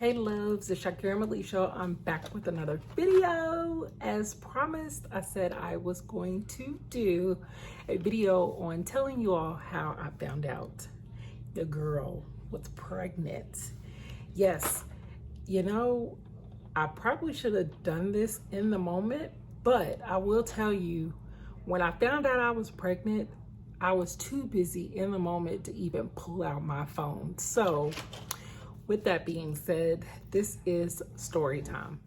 Hey loves, it's Shakira Malisha. I'm back with another video. As promised, I said I was going to do a video on telling you all how I found out the girl was pregnant. Yes, I probably should have done this in the moment, but I will tell you, when I found out I was pregnant, I was too busy in the moment to even pull out my phone. So with that being said, this is story time.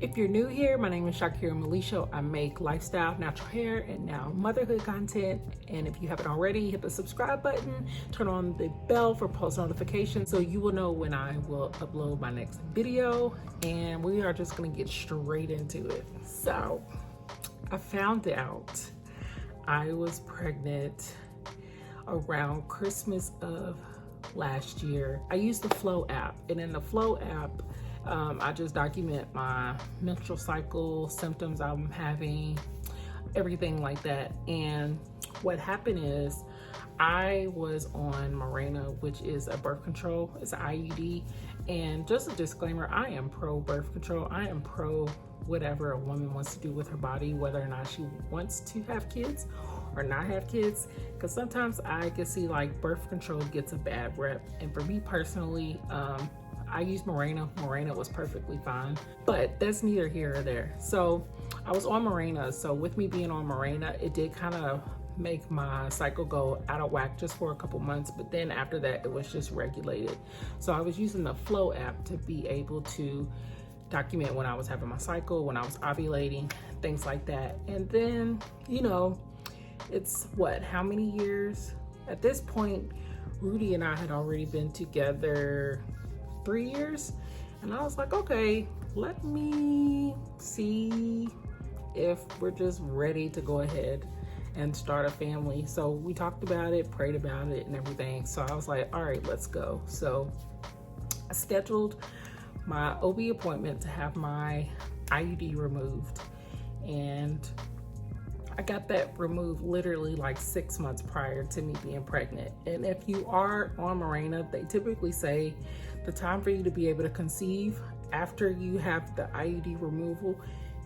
If you're new here, my name is Shakira Malisha. I make lifestyle, natural hair, and now motherhood content. And if you haven't already, hit the subscribe button, turn on the bell for post notifications so you will know when I will upload my next video. And we are just gonna get straight into it. So I found out I was pregnant around Christmas of last year. I used the Flow app, and in the Flow app, I just document my menstrual cycle, symptoms I'm having, everything like that. And what happened is I was on Mirena, which is a birth control, it's an IUD. And just a disclaimer, I am pro birth control. I am pro whatever a woman wants to do with her body, whether or not she wants to have kids or not have kids. Because sometimes I can see like birth control gets a bad rep. And for me personally, I used Mirena. Mirena was perfectly fine, but that's neither here or there. So I was on Mirena. So with me being on Mirena, it did kind of make my cycle go out of whack just for a couple months. But then after that, it was just regulated. So I was using the Flow app to be able to document when I was having my cycle, when I was ovulating, things like that. And then, it's how many years? At this point, Rudy and I had already been together 3 years, and I was like, okay, let me see if we're just ready to go ahead and start a family. So we talked about it, prayed about it and everything. So I was like, all right, let's go. So I scheduled my OB appointment to have my IUD removed, and I got that removed literally like 6 months prior to me being pregnant. And if you are on Mirena, they typically say the time for you to be able to conceive after you have the IUD removal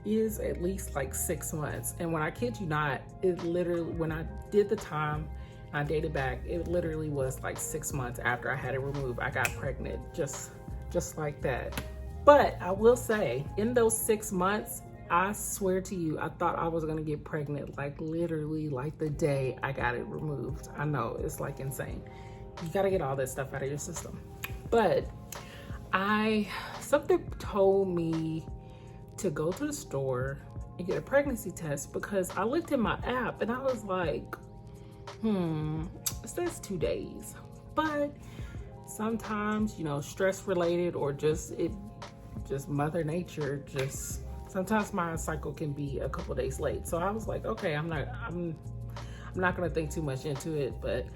is at least like 6 months. And when I kid you not, it literally, when I did the time, I dated back, it literally was like 6 months after I had it removed, I got pregnant, just like that. But I will say, in those 6 months, I swear to you, I thought I was gonna get pregnant, like literally like the day I got it removed. I know, it's like insane. You gotta get all that stuff out of your system. But something told me to go to the store and get a pregnancy test, because I looked at my app and I was like, it says 2 days. But sometimes, stress related or just Mother Nature, sometimes my cycle can be a couple days late. So I was like, okay, I'm not gonna think too much into it, but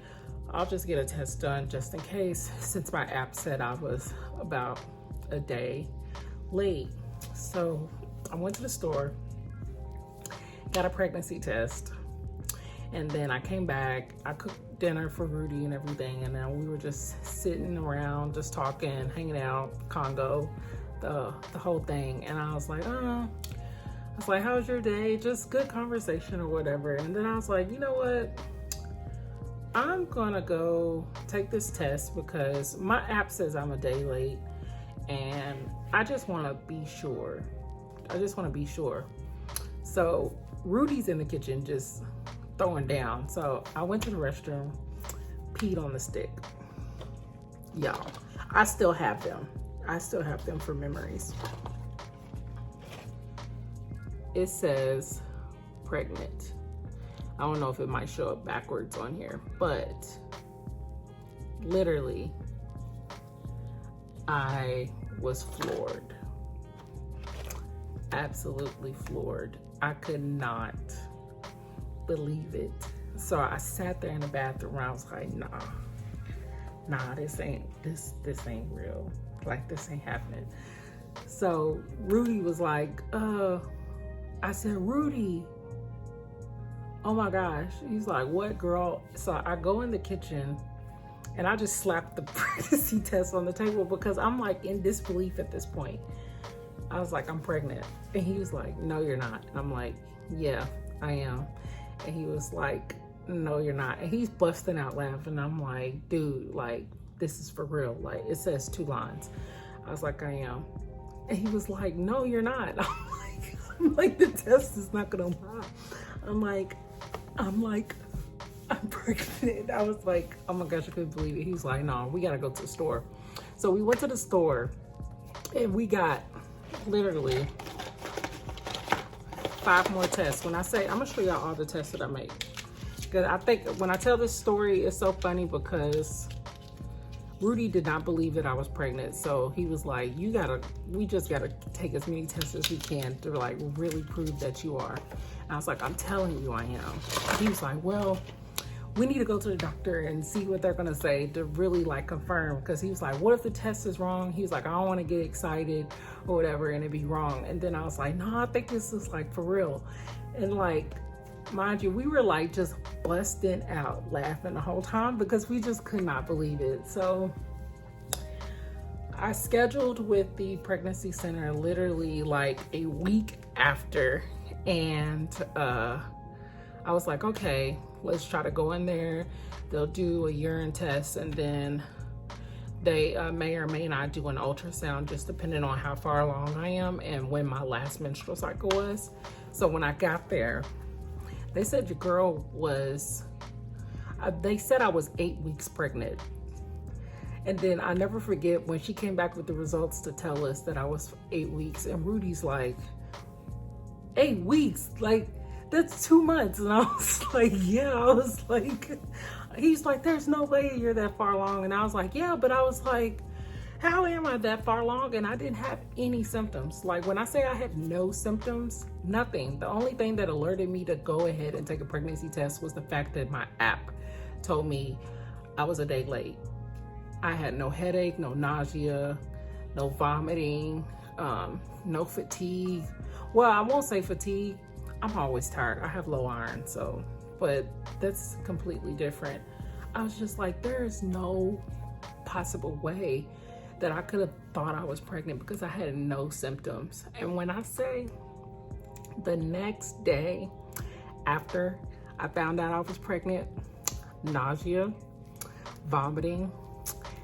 I'll just get a test done just in case, since my app said I was about a day late. So I went to the store, got a pregnancy test, and then I came back, I cooked dinner for Rudy and everything, and then we were just sitting around, just talking, hanging out, Congo, the whole thing. And I was like, how's your day? Just good conversation or whatever. And then I was like, you know what? I'm gonna go take this test because my app says I'm a day late, and I just wanna be sure. So Rudy's in the kitchen just throwing down. So I went to the restroom, peed on the stick. Y'all, I still have them for memories. It says pregnant. I don't know if it might show up backwards on here, but literally I was floored. Absolutely floored. I could not believe it. So I sat there in the bathroom. I was like, nah, this ain't real. Like, this ain't happening. So Rudy was like, I said, Rudy, oh my gosh. He's like, what, girl? So I go in the kitchen and I just slapped the pregnancy test on the table because I'm like in disbelief at this point. I was like, I'm pregnant. And he was like, no, you're not. And I'm like, yeah, I am. And he was like, no, you're not. And he's busting out laughing. I'm like, dude, like, this is for real. Like, it says 2 lines. I was like, I am. And he was like, no, you're not. I'm like, the test is not gonna lie. I'm like, I'm pregnant. I was like, oh my gosh, I couldn't believe it. He was like, no, we gotta go to the store. So we went to the store and we got literally 5 more tests. When I say, I'm gonna show y'all all the tests that I made. Because I think when I tell this story, it's so funny because Rudy did not believe that I was pregnant. So he was like, we just gotta take as many tests as we can to like really prove that you are. And I was like, I'm telling you I am. He was like, well, we need to go to the doctor and see what they're gonna say to really like confirm. Because he was like, what if the test is wrong? He was like, I don't wanna get excited or whatever and it be wrong. And then I was like, no, I think this is like for real. And like, mind you, we were like just busting out laughing the whole time because we just could not believe it. So I scheduled with the pregnancy center literally like a week after. And I was like, okay, let's try to go in there. They'll do a urine test and then they may or may not do an ultrasound just depending on how far along I am and when my last menstrual cycle was. So when I got there, they said your girl was, they said I was 8 weeks pregnant. And then I never forget when she came back with the results to tell us that I was 8 weeks. And Rudy's like, 8 weeks? Like, that's 2 months. And I was like, yeah, I was like, he's like, there's no way you're that far along. And I was like, yeah, but I was like, how am I that far along? And I didn't have any symptoms. Like when I say I had no symptoms, nothing. The only thing that alerted me to go ahead and take a pregnancy test was the fact that my app told me I was a day late. I had no headache, no nausea, no vomiting, no fatigue. Well, I won't say fatigue. I'm always tired. I have low iron, so, but that's completely different. I was just like, there is no possible way that I could have thought I was pregnant because I had no symptoms. And when I say the next day after I found out I was pregnant, nausea, vomiting,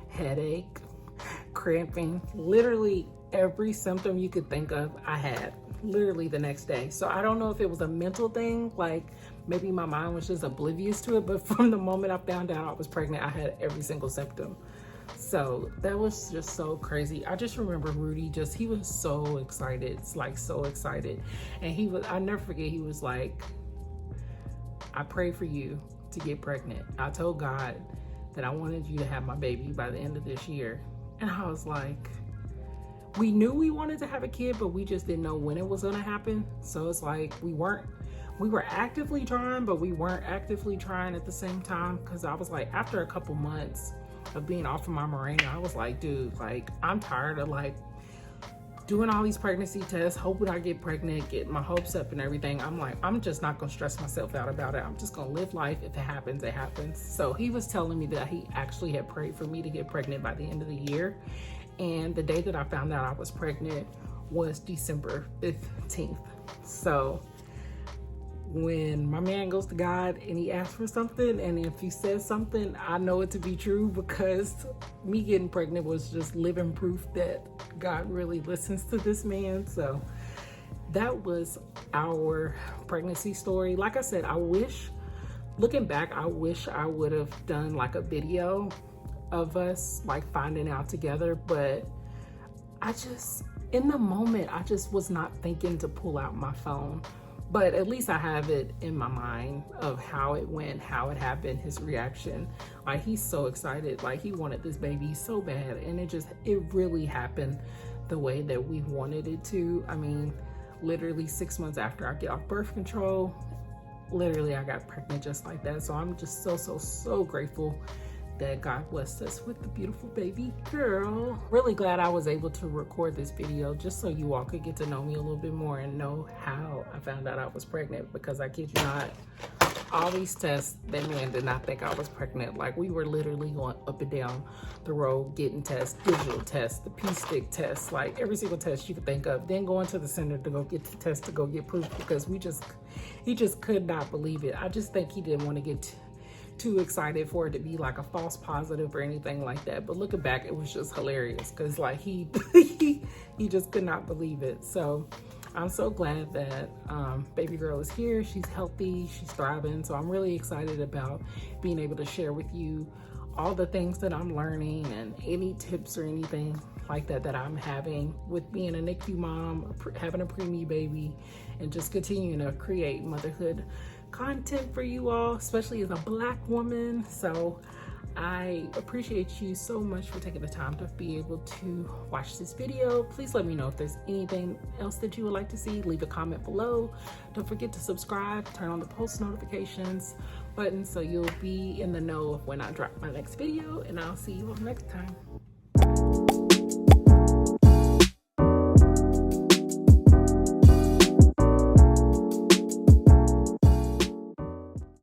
headache, cramping, literally every symptom you could think of, I had literally the next day. So I don't know if it was a mental thing, like maybe my mind was just oblivious to it, but from the moment I found out I was pregnant, I had every single symptom. So that was just so crazy. I just remember Rudy he was so excited, like so excited. And I never forget, he was like, I prayed for you to get pregnant. I told God that I wanted you to have my baby by the end of this year. And I was like, we knew we wanted to have a kid, but we just didn't know when it was gonna happen. So it's like, we were actively trying, but we weren't actively trying at the same time. Cause I was like, after a couple months of being off of my Mirena, I was like, dude, like, I'm tired of like doing all these pregnancy tests, hoping I get pregnant, getting my hopes up and everything. I'm like, I'm just not gonna stress myself out about it. I'm just gonna live life. If it happens, it happens. So he was telling me that he actually had prayed for me to get pregnant by the end of the year. And the day that I found out I was pregnant was December 15th. So when my man goes to God and he asks for something, and if he says something, I know it to be true, because me getting pregnant was just living proof that God really listens to this man. So that was our pregnancy story. Like I said, looking back, I wish I would have done like a video of us like finding out together, but in the moment, I just was not thinking to pull out my phone. But at least I have it in my mind of how it went, how it happened, his reaction. Like, he's so excited. Like, he wanted this baby so bad. And it really happened the way that we wanted it to. I mean, literally 6 months after I get off birth control, literally I got pregnant just like that. So I'm just so grateful that God blessed us with the beautiful baby girl. Really glad I was able to record this video just so you all could get to know me a little bit more and know how I found out I was pregnant, because I kid you not, all these tests, that man did not think I was pregnant. Like, we were literally going up and down the road getting tests, digital tests, the P-stick tests, like every single test you could think of, then going to the center to go get the test to go get proof, because he just could not believe it. I just think he didn't want to get too excited for it to be like a false positive or anything like that. But looking back, it was just hilarious, because like he just could not believe it. So I'm so glad that baby girl is here. She's healthy, she's thriving. So I'm really excited about being able to share with you all the things that I'm learning and any tips or anything like that that I'm having with being a NICU mom, having a preemie baby, and just continuing to create motherhood content for you all, especially as a Black woman. So I appreciate you so much for taking the time to be able to watch this video. Please let me know if there's anything else that you would like to see. Leave a comment below. Don't forget to subscribe, turn on the post notifications button so you'll be in the know of when I drop my next video, and I'll see you all next time.